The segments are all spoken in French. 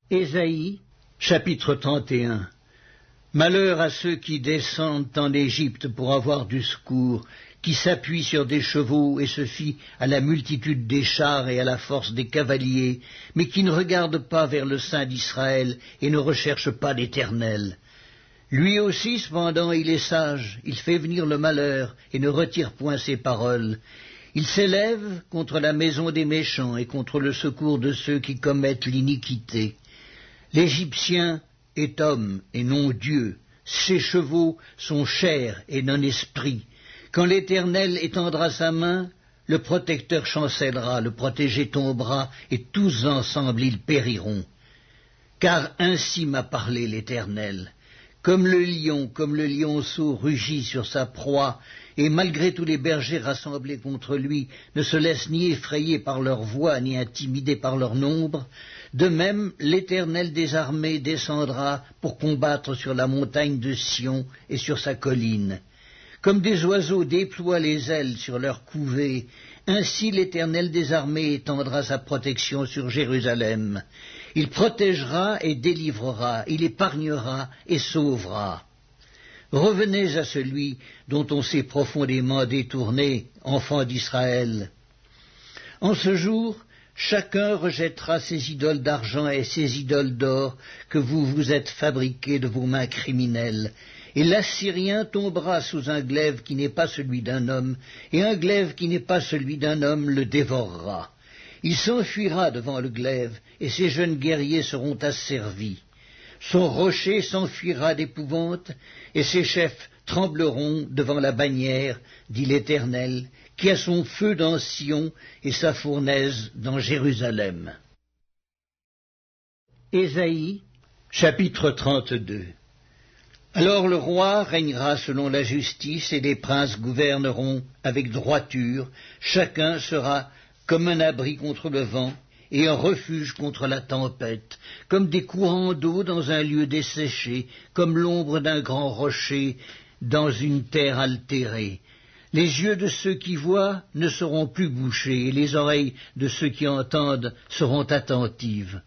Ésaïe, chapitre 31. Malheur à ceux qui descendent en Égypte pour avoir du secours, qui s'appuient sur des chevaux et se fient à la multitude des chars et à la force des cavaliers, mais qui ne regardent pas vers le Saint d'Israël et ne recherchent pas l'Éternel. Lui aussi, cependant, il est sage, il fait venir le malheur et ne retire point ses paroles. Il s'élève contre la maison des méchants et contre le secours de ceux qui commettent l'iniquité. L'Égyptien est homme et non Dieu, ses chevaux sont chair et non esprit. Quand l'Éternel étendra sa main, le protecteur chancellera, le protégé tombera, et tous ensemble ils périront. Car ainsi m'a parlé l'Éternel. Comme le lionceau rugit sur sa proie, et malgré tous les bergers rassemblés contre lui, ne se laissent ni effrayer par leur voix, ni intimider par leur nombre, de même l'Éternel des armées descendra pour combattre sur la montagne de Sion et sur sa colline. Comme des oiseaux déploient les ailes sur leur couvée, ainsi l'Éternel des armées étendra sa protection sur Jérusalem. Il protégera et délivrera, il épargnera et sauvera. Revenez à celui dont on s'est profondément détourné, enfants d'Israël. En ce jour, chacun rejettera ses idoles d'argent et ses idoles d'or que vous vous êtes fabriqués de vos mains criminelles. Et l'Assyrien tombera sous un glaive qui n'est pas celui d'un homme, et un glaive qui n'est pas celui d'un homme le dévorera. Il s'enfuira devant le glaive, et ses jeunes guerriers seront asservis. Son rocher s'enfuira d'épouvante, et ses chefs trembleront devant la bannière, dit l'Éternel, qui a son feu dans Sion et sa fournaise dans Jérusalem. Ésaïe, chapitre 32. Alors le roi régnera selon la justice, et les princes gouverneront avec droiture. Chacun sera comme un abri contre le vent, et un refuge contre la tempête, comme des courants d'eau dans un lieu desséché, comme l'ombre d'un grand rocher dans une terre altérée. Les yeux de ceux qui voient ne seront plus bouchés, et les oreilles de ceux qui entendent seront attentives.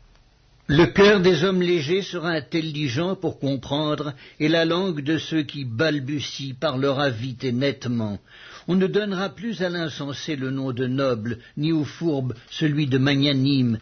Le cœur des hommes légers sera intelligent pour comprendre, et la langue de ceux qui balbutient parlera vite et nettement. On ne donnera plus à l'insensé le nom de noble, ni au fourbe celui de magnanime,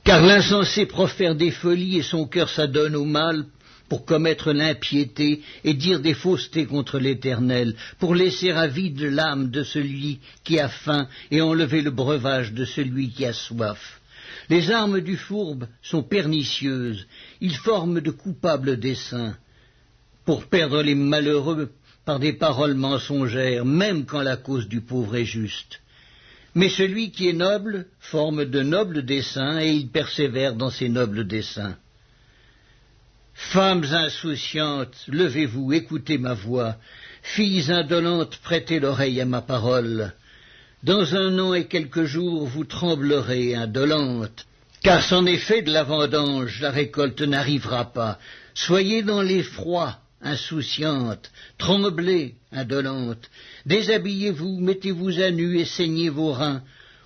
car l'insensé profère des folies et son cœur s'adonne au mal pour commettre l'impiété et dire des faussetés contre l'Éternel, pour laisser à vide l'âme de celui qui a faim et enlever le breuvage de celui qui a soif. Les armes du fourbe sont pernicieuses, ils forment de coupables desseins, pour perdre les malheureux par des paroles mensongères, même quand la cause du pauvre est juste. Mais celui qui est noble forme de nobles desseins, et il persévère dans ses nobles desseins. Femmes insouciantes, levez-vous, écoutez ma voix. Filles indolentes, prêtez l'oreille à ma parole. Dans 1 an et quelques jours, vous tremblerez, indolentes, car sans effet de la vendange, la récolte n'arrivera pas. Soyez dans l'effroi, insouciantes, tremblez, indolentes, déshabillez-vous, mettez-vous à nu et saignez vos reins.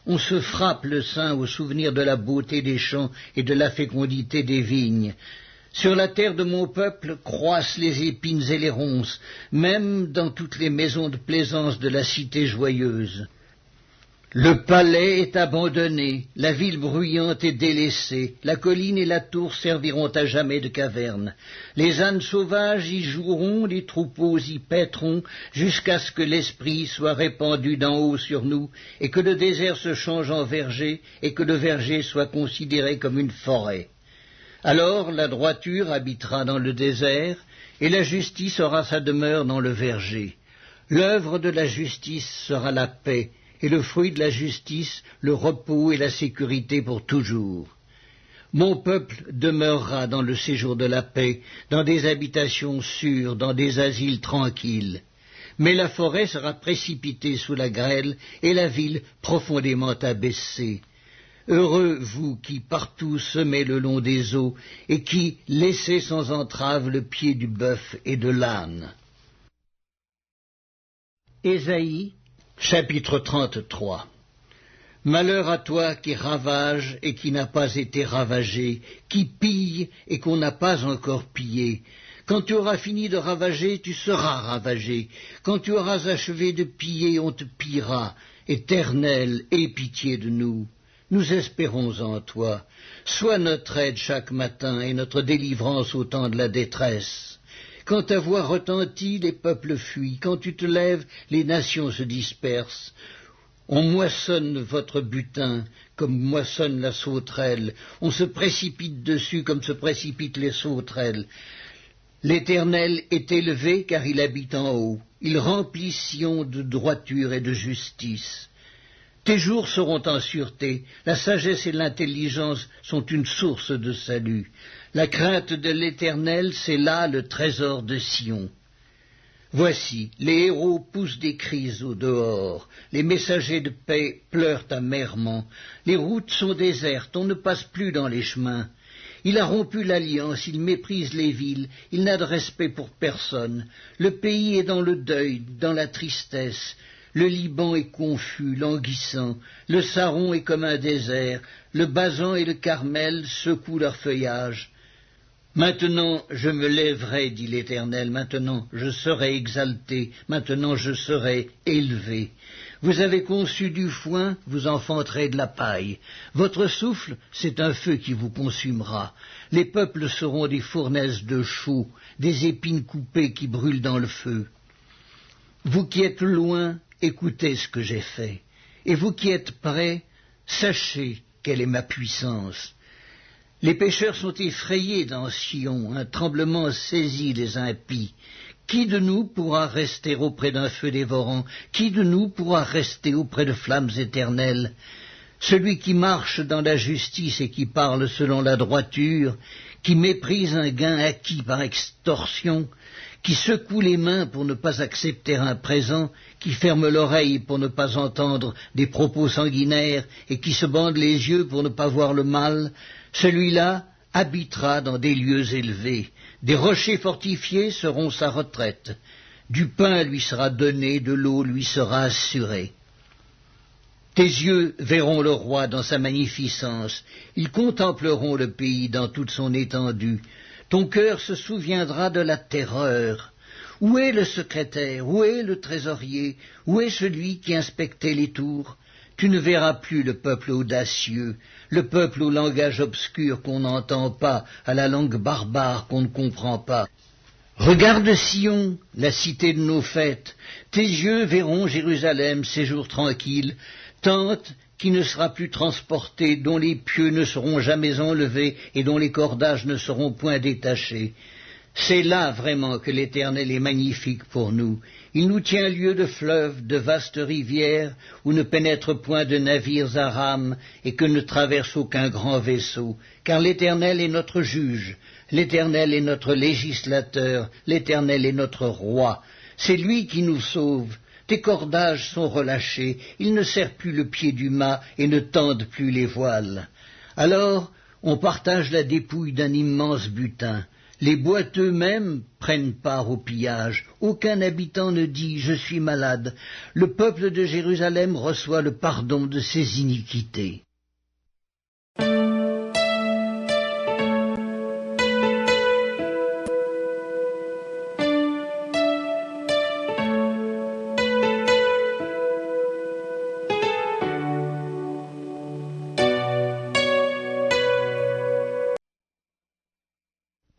On se frappe le sein au souvenir de la beauté des champs et de la fécondité des vignes. Sur la terre de mon peuple croissent les épines et les ronces, même dans toutes les maisons de plaisance de la cité joyeuse. Le palais est abandonné, la ville bruyante est délaissée, la colline et la tour serviront à jamais de caverne. Les ânes sauvages y joueront, les troupeaux y paîtront, jusqu'à ce que l'esprit soit répandu d'en haut sur nous, et que le désert se change en verger, et que le verger soit considéré comme une forêt. Alors la droiture habitera dans le désert, et la justice aura sa demeure dans le verger. L'œuvre de la justice sera la paix, et le fruit de la justice, le repos et la sécurité pour toujours. Mon peuple demeurera dans le séjour de la paix, dans des habitations sûres, dans des asiles tranquilles. Mais la forêt sera précipitée sous la grêle, et la ville profondément abaissée. Heureux vous qui partout semez le long des eaux, et qui laissez sans entrave le pied du bœuf et de l'âne. Ésaïe, chapitre 33. Malheur à toi qui ravage et qui n'a pas été ravagé, qui pille et qu'on n'a pas encore pillé. Quand tu auras fini de ravager, tu seras ravagé. Quand tu auras achevé de piller, on te pillera. Éternel, aie pitié de nous. Nous espérons en toi. Sois notre aide chaque matin et notre délivrance au temps de la détresse. Quand ta voix retentit, les peuples fuient. Quand tu te lèves, les nations se dispersent. On moissonne votre butin comme moissonne la sauterelle. On se précipite dessus comme se précipitent les sauterelles. L'Éternel est élevé car il habite en haut. Il remplit Sion de droiture et de justice. Tes jours seront en sûreté. La sagesse et l'intelligence sont une source de salut. La crainte de l'Éternel, c'est là le trésor de Sion. Voici, les héros poussent des cris au dehors, les messagers de paix pleurent amèrement, les routes sont désertes, on ne passe plus dans les chemins. Il a rompu l'alliance, il méprise les villes, il n'a de respect pour personne. Le pays est dans le deuil, dans la tristesse. Le Liban est confus, languissant. Le Saron est comme un désert. Le Basan et le Carmel secouent leur feuillage. Maintenant je me lèverai, dit l'Éternel, maintenant je serai exalté, maintenant je serai élevé. Vous avez conçu du foin, vous enfanterez de la paille. Votre souffle, c'est un feu qui vous consumera. Les peuples seront des fournaises de chaux, des épines coupées qui brûlent dans le feu. Vous qui êtes loin, écoutez ce que j'ai fait. Et vous qui êtes près, sachez quelle est ma puissance. Les pécheurs sont effrayés dans Sion, un tremblement saisit les impies. Qui de nous pourra rester auprès d'un feu dévorant? Qui de nous pourra rester auprès de flammes éternelles? Celui qui marche dans la justice et qui parle selon la droiture, qui méprise un gain acquis par extorsion, qui secoue les mains pour ne pas accepter un présent, qui ferme l'oreille pour ne pas entendre des propos sanguinaires et qui se bande les yeux pour ne pas voir le mal, celui-là habitera dans des lieux élevés. Des rochers fortifiés seront sa retraite. Du pain lui sera donné, de l'eau lui sera assurée. Tes yeux verront le roi dans sa magnificence. Ils contempleront le pays dans toute son étendue. Ton cœur se souviendra de la terreur. Où est le secrétaire? Où est le trésorier? Où est celui qui inspectait les tours? Tu ne verras plus le peuple audacieux, le peuple au langage obscur qu'on n'entend pas, à la langue barbare qu'on ne comprend pas. Regarde Sion, la cité de nos fêtes. Tes yeux verront Jérusalem, séjour tranquille, tente qui ne sera plus transportée, dont les pieux ne seront jamais enlevés et dont les cordages ne seront point détachés. C'est là vraiment que l'Éternel est magnifique pour nous. Il nous tient lieu de fleuves, de vastes rivières, où ne pénètrent point de navires à rames et que ne traverse aucun grand vaisseau. Car l'Éternel est notre juge, l'Éternel est notre législateur, l'Éternel est notre roi. C'est lui qui nous sauve. Tes cordages sont relâchés, ils ne serrent plus le pied du mât et ne tendent plus les voiles. Alors, on partage la dépouille d'un immense butin. Les boiteux mêmes prennent part au pillage. Aucun habitant ne dit « je suis malade ». Le peuple de Jérusalem reçoit le pardon de ses iniquités.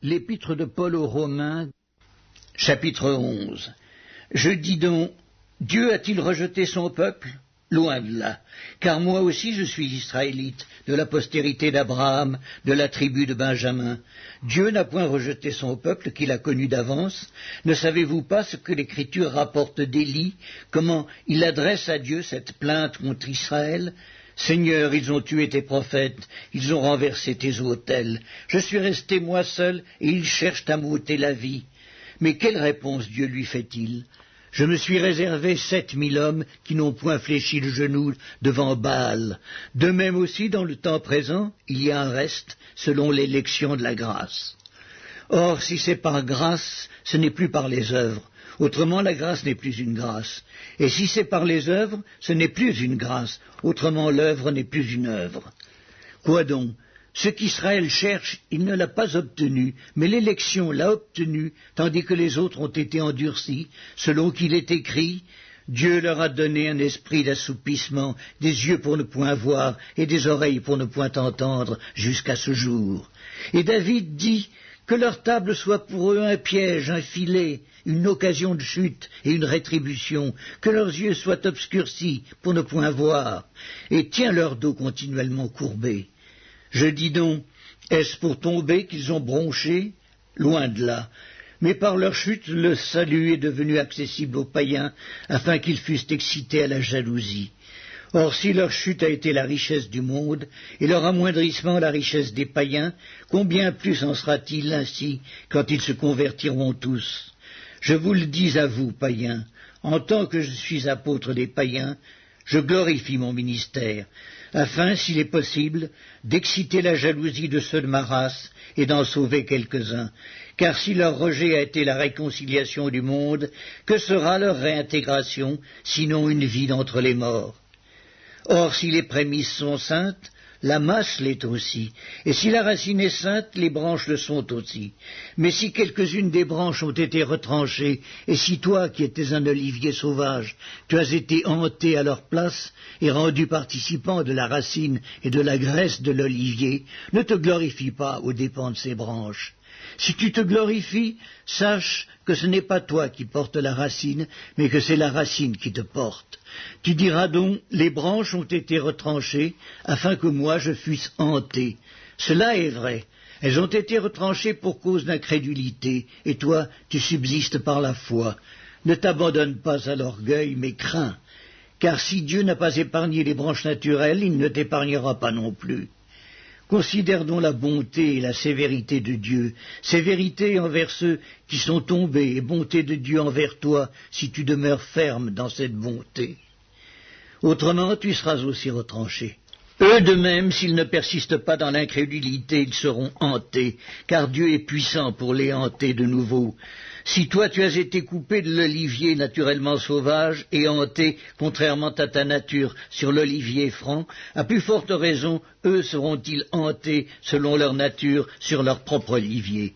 L'épître de Paul aux Romains, chapitre 11. Je dis donc, Dieu a-t-il rejeté son peuple? Loin de là, car moi aussi je suis israélite, de la postérité d'Abraham, de la tribu de Benjamin. Dieu n'a point rejeté son peuple qu'il a connu d'avance. Ne savez-vous pas ce que l'Écriture rapporte d'Élie, comment il adresse à Dieu cette plainte contre Israël? Seigneur, ils ont tué tes prophètes, ils ont renversé tes autels. Je suis resté moi seul, et ils cherchent à m'ôter la vie. Mais quelle réponse Dieu lui fait-il? Je me suis réservé 7000 hommes qui n'ont point fléchi le genou devant Baal. De même aussi, dans le temps présent, il y a un reste, selon l'élection de la grâce. Or, si c'est par grâce, ce n'est plus par les œuvres. autrement la grâce n'est plus une grâce. Et si c'est par les œuvres, ce n'est plus une grâce, autrement l'œuvre n'est plus une œuvre. Quoi donc? Ce qu'Israël cherche, il ne l'a pas obtenu, mais l'élection l'a obtenu, tandis que les autres ont été endurcis, selon qu'il est écrit, Dieu leur a donné un esprit d'assoupissement, des yeux pour ne point voir et des oreilles pour ne point entendre, jusqu'à ce jour. Et David dit, que leur table soit pour eux un piège, un filet, une occasion de chute et une rétribution, que leurs yeux soient obscurcis pour ne point voir, et tiens leur dos continuellement courbé. Je dis donc, est-ce pour tomber qu'ils ont bronché? Loin de là. Mais par leur chute, le salut est devenu accessible aux païens, afin qu'ils fussent excités à la jalousie. Or, si leur chute a été la richesse du monde, et leur amoindrissement la richesse des païens, combien plus en sera-t-il ainsi quand ils se convertiront tous? Je vous le dis à vous, païens, en tant que je suis apôtre des païens, je glorifie mon ministère, afin, s'il est possible, d'exciter la jalousie de ceux de ma race et d'en sauver quelques-uns. Car si leur rejet a été la réconciliation du monde, que sera leur réintégration, sinon une vie d'entre les morts? Or, si les prémices sont saintes, la masse l'est aussi, et si la racine est sainte, les branches le sont aussi. Mais si quelques-unes des branches ont été retranchées, et si toi, qui étais un olivier sauvage, tu as été hanté à leur place, et rendu participant de la racine et de la graisse de l'olivier, ne te glorifie pas aux dépens de ces branches. Si tu te glorifies, sache que ce n'est pas toi qui portes la racine, mais que c'est la racine qui te porte. Tu diras donc, les branches ont été retranchées, afin que moi je fusse hanté. Cela est vrai. Elles ont été retranchées pour cause d'incrédulité, et toi, tu subsistes par la foi. Ne t'abandonne pas à l'orgueil, mais crains. Car si Dieu n'a pas épargné les branches naturelles, il ne t'épargnera pas non plus. Considère donc la bonté et la sévérité de Dieu, sévérité envers ceux qui sont tombés, et bonté de Dieu envers toi, si tu demeures ferme dans cette bonté. Autrement, tu seras aussi retranché. Eux de même, s'ils ne persistent pas dans l'incrédulité, ils seront hantés, car Dieu est puissant pour les hanter de nouveau. Si toi tu as été coupé de l'olivier naturellement sauvage et hanté, contrairement à ta nature, sur l'olivier franc, à plus forte raison, eux seront-ils hantés, selon leur nature, sur leur propre olivier.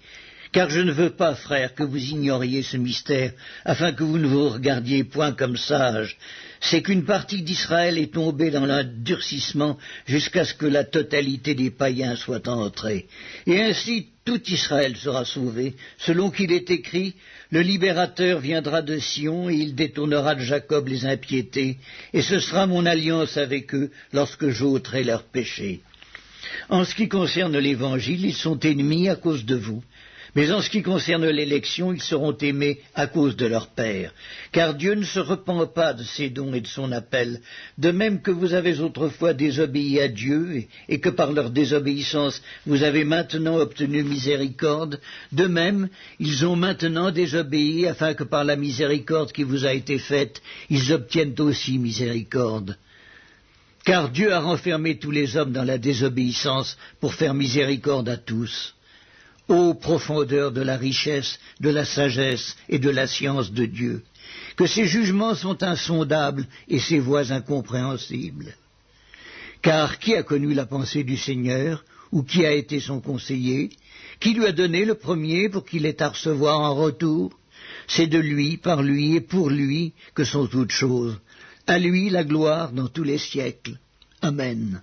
Car je ne veux pas, frères, que vous ignoriez ce mystère, afin que vous ne vous regardiez point comme sages. C'est qu'une partie d'Israël est tombée dans l'endurcissement jusqu'à ce que la totalité des païens soit entrée. Et ainsi tout Israël sera sauvé, selon qu'il est écrit, le libérateur viendra de Sion et il détournera de Jacob les impiétés, et ce sera mon alliance avec eux lorsque j'ôterai leurs péchés. En ce qui concerne l'Évangile, ils sont ennemis à cause de vous. Mais en ce qui concerne l'élection, ils seront aimés à cause de leur Père. Car Dieu ne se repent pas de ses dons et de son appel, de même que vous avez autrefois désobéi à Dieu, et que par leur désobéissance vous avez maintenant obtenu miséricorde, de même ils ont maintenant désobéi, afin que par la miséricorde qui vous a été faite, ils obtiennent aussi miséricorde. Car Dieu a renfermé tous les hommes dans la désobéissance pour faire miséricorde à tous. Ô profondeur de la richesse, de la sagesse et de la science de Dieu, que ses jugements sont insondables et ses voies incompréhensibles. Car qui a connu la pensée du Seigneur, ou qui a été son conseiller? Qui lui a donné le premier pour qu'il ait à recevoir en retour? C'est de lui, par lui et pour lui que sont toutes choses. À lui la gloire dans tous les siècles. Amen.